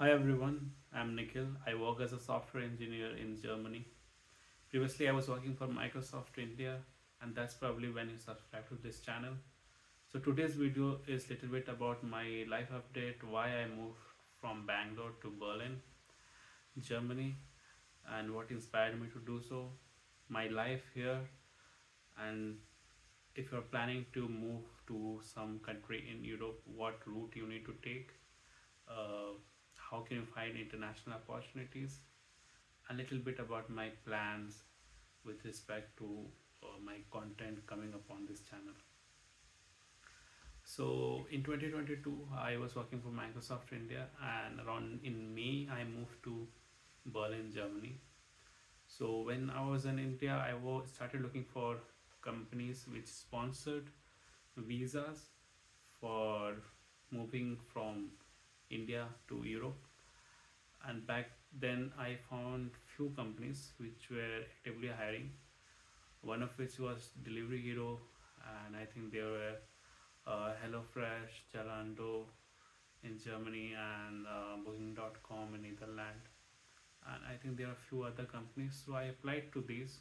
Hi everyone, I'm Nikhil. I work as a software engineer in Germany. Previously, I was working for Microsoft India, and that's probably when you subscribe to this channel. So today's video is a little bit about my life update, why I moved from Bangalore to Berlin, Germany, and what inspired me to do so, my life here, and if you're planning to move to some country in Europe, what route you need to take, uh, how can you find international opportunities, a little bit about my plans with respect to my content coming up on this channel. So in 2022, I was working for Microsoft India, and around in May, I moved to Berlin, Germany. So when I was in India, started looking for companies which sponsored visas for moving from India to Europe. And back then, I found few companies which were actively hiring, one of which was Delivery Hero, and I think there were HelloFresh, Zalando in Germany, and Booking.com in Netherlands. And I think there are a few other companies. So I applied to these,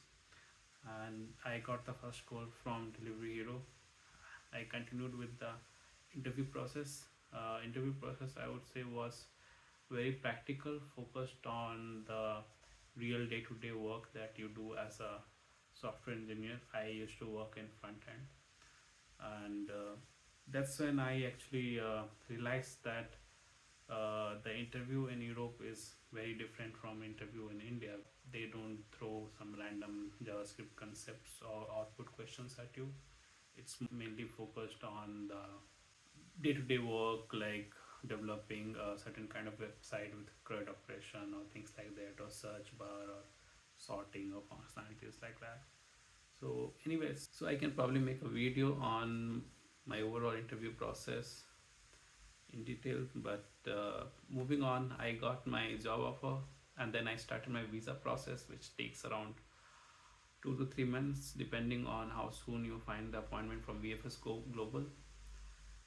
and I got the first call from Delivery Hero. I continued with the interview process. Interview process, I would say, was very practical, focused on the real day-to-day work that you do as a software engineer. I used to work in front end, and that's when I actually realized that the interview in Europe is very different from interview in India. They don't throw some random JavaScript concepts or output questions at you. It's mainly focused on the day-to-day work, like developing a certain kind of website with CRUD operation or things like that, or search bar or sorting or functionalities like that. So anyways, so I can probably make a video on my overall interview process in detail. But moving on, I got my job offer, and then I started my visa process, which takes around 2 to 3 months depending on how soon you find the appointment from VFS Global.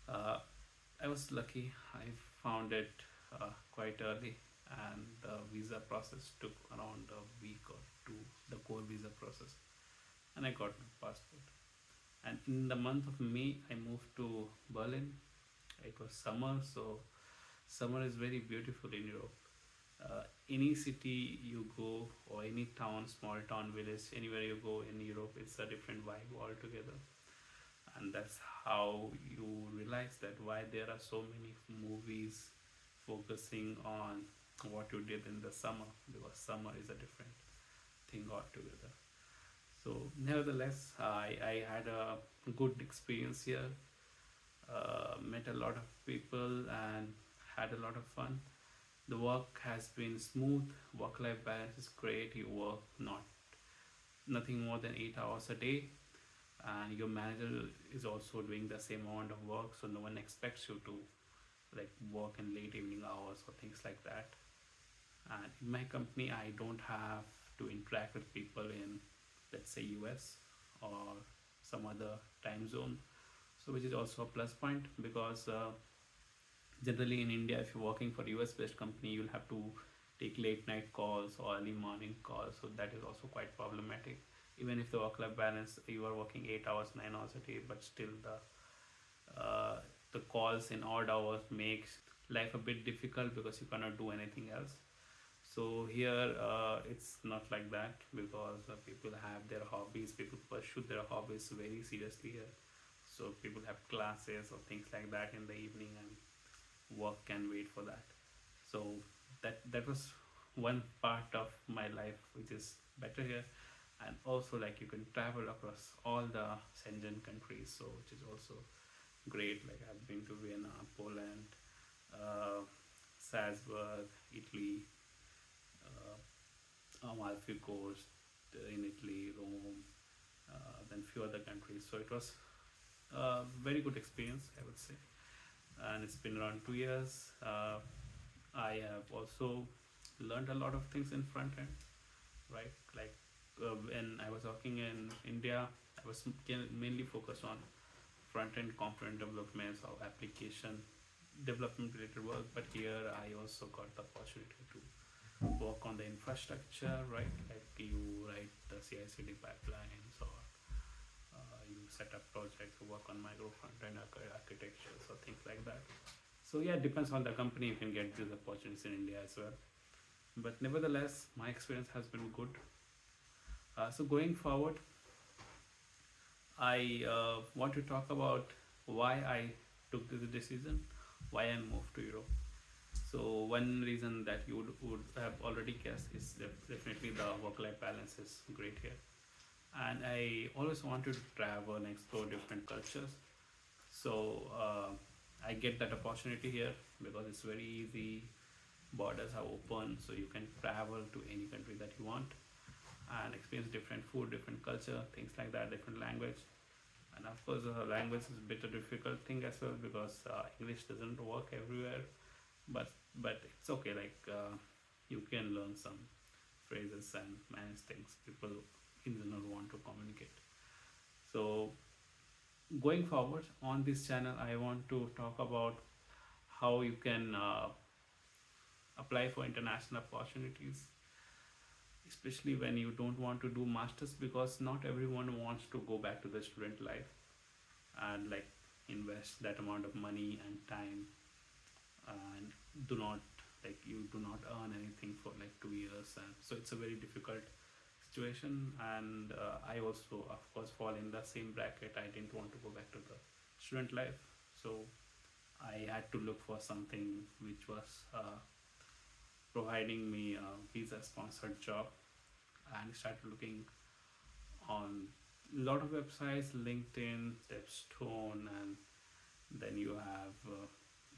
uh, I was lucky. I found it quite early, and the visa process took around a week or two, the core visa process, and I got my passport. And in the month of May, I moved to Berlin. It was summer, so summer is very beautiful in Europe. Any city you go, or any town, small town, village, anywhere you go in Europe, it's a different vibe altogether. And that's how you realize that why there are so many movies focusing on what you did in the summer, because summer is a different thing altogether. So nevertheless, I had a good experience here, met a lot of people and had a lot of fun. The work has been smooth, work life balance is great. You work not nothing more than 8 hours a day, and your manager is also doing the same amount of work, so no one expects you to like work in late evening hours or things like that. And in my company, I don't have to interact with people in, let's say, US or some other time zone, so which is also a plus point, because generally in India, if you're working for US based company, you'll have to take late night calls or early morning calls, so that is also quite problematic. Even if the work life balance, you are working 8 hours 9 hours a day, but still the calls in odd hours makes life a bit difficult because you cannot do anything else. So here it's not like that, because people have their hobbies, people pursue their hobbies very seriously here. So people have classes or things like that in the evening, and work can wait for that. So that was one part of my life which is better here. And also, like, you can travel across all the Schengen countries, so which is also great. Like, I've been to Vienna, Poland, uh, Salzburg, Italy, Amalfi Coast in Italy, Rome, then few other countries. So it was a very good experience, I would say. And it's been around 2 years. I have also learned a lot of things in front end, right? Like, when I was working in India, I was mainly focused on front end component developments of application, development related work, but here I also got the opportunity to work on the infrastructure, right? Like you write the CI/CD pipelines, or you set up projects, or work on micro front-end architectures or things like that. So yeah, it depends on the company. You can get these opportunities in India as well. But nevertheless, my experience has been good. So going forward, I want to talk about why I took this decision, why I moved to Europe. So one reason that you would have already guessed is definitely the work-life balance is great here, and I always wanted to travel and explore different cultures. So I get that opportunity here because it's very easy. Borders are open, so you can travel to any country that you want and experience different food, different culture, things like that, different language. And of course, language is a bit a difficult thing as well because English doesn't work everywhere. But it's okay. Like you can learn some phrases and manage things. People in general want to communicate. So going forward on this channel, I want to talk about how you can apply for international opportunities, especially when you don't want to do masters, because not everyone wants to go back to the student life and like invest that amount of money and time, and do not like you do not earn anything for like 2 years, and so it's a very difficult situation. And I also of course fall in the same bracket. I didn't want to go back to the student life, so I had to look for something which was providing me a visa sponsored job, and started looking on a lot of websites, LinkedIn, Stepstone, and then you have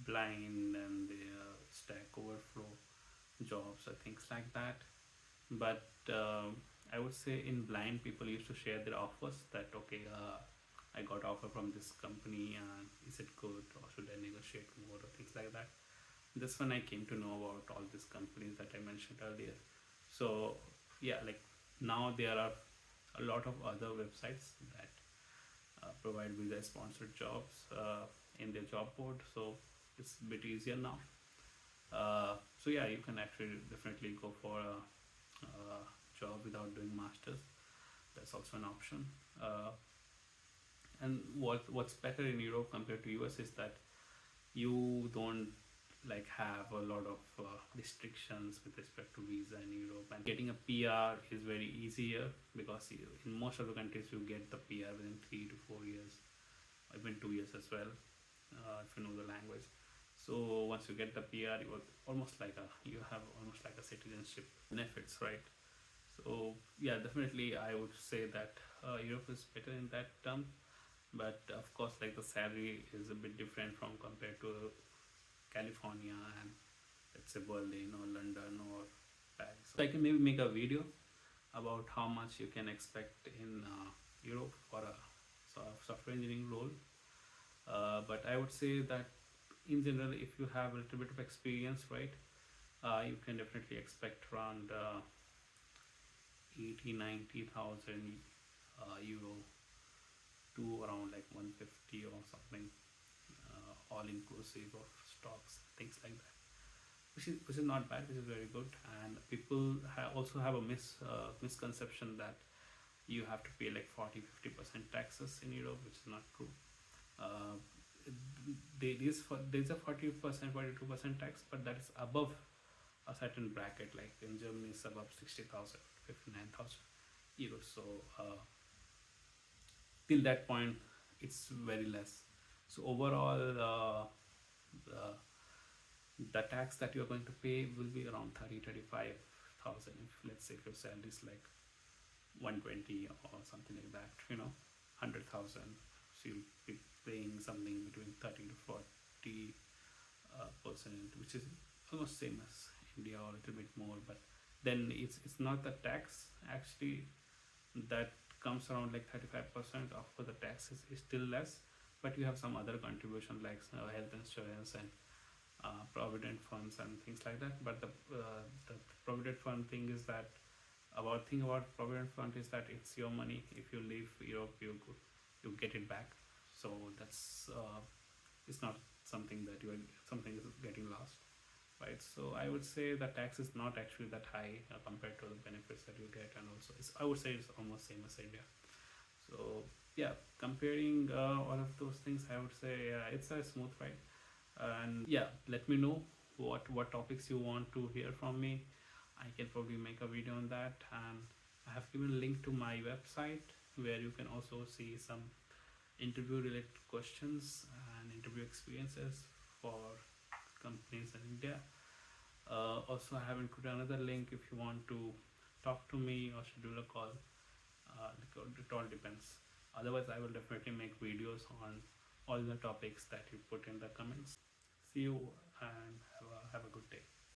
Blind and the Stack Overflow jobs or things like that. But I would say in Blind, people used to share their offers that okay, I got offer from this company, and is it good, or should I negotiate more, or things like that. This one I came to know about all these companies that I mentioned earlier. So yeah, like now there are a lot of other websites that provide visa sponsored jobs in their job board, so it's a bit easier now. So yeah, you can actually definitely go for a job without doing masters. That's also an option. And what's better in Europe compared to US is that you don't like have a lot of restrictions with respect to visa in Europe, and getting a PR is very easier because in most of the countries you get the PR within 3 to 4 years, even 2 years as well, if you know the language. So once you get the PR, you have almost like a citizenship benefits, right? So yeah, definitely I would say that Europe is better in that term, but of course, like the salary is a bit different from compared to California and let's say Berlin or London or Paris. So I can maybe make a video about how much you can expect in Europe for a sort of software engineering role. But I would say that in general, if you have a little bit of experience, right, you can definitely expect around 80, 90,000 euro to around like 150 or something, all inclusive of stocks, things like that, which is not bad, which is very good. And people also have a misconception that you have to pay like 40-50% taxes in Europe, which is not true. uh, there's a 40%, 42% tax, but that is above a certain bracket. Like in Germany it's above 60,000, 59,000 euros. So till that point it's very less. So overall uh, the tax that you're going to pay will be around 30-35,000. If let's say if your salary is like 120 or something like that, 100,000, so you'll be paying something between 30 to 40 percent, which is almost same as India or a little bit more. But then it's not the tax actually that comes around like 35%. Of course the tax is still less, but you have some other contribution like health insurance and provident funds and things like that. But the provident fund thing is that about provident fund is that it's your money. If you leave Europe, you get it back. So that's it's not something that something is getting lost, right? So I would say the tax is not actually that high compared to the benefits that you get, and also I would say it's almost same as India. So yeah, comparing all of those things, I would say it's a smooth ride. And yeah, let me know what topics you want to hear from me. I can probably make a video on that, and I have given a link to my website where you can also see some interview related questions and interview experiences for companies in India. Also, I have included another link if you want to talk to me or schedule a call. It all depends. Otherwise, I will definitely make videos on all the topics that you put in the comments. See you and have a good day.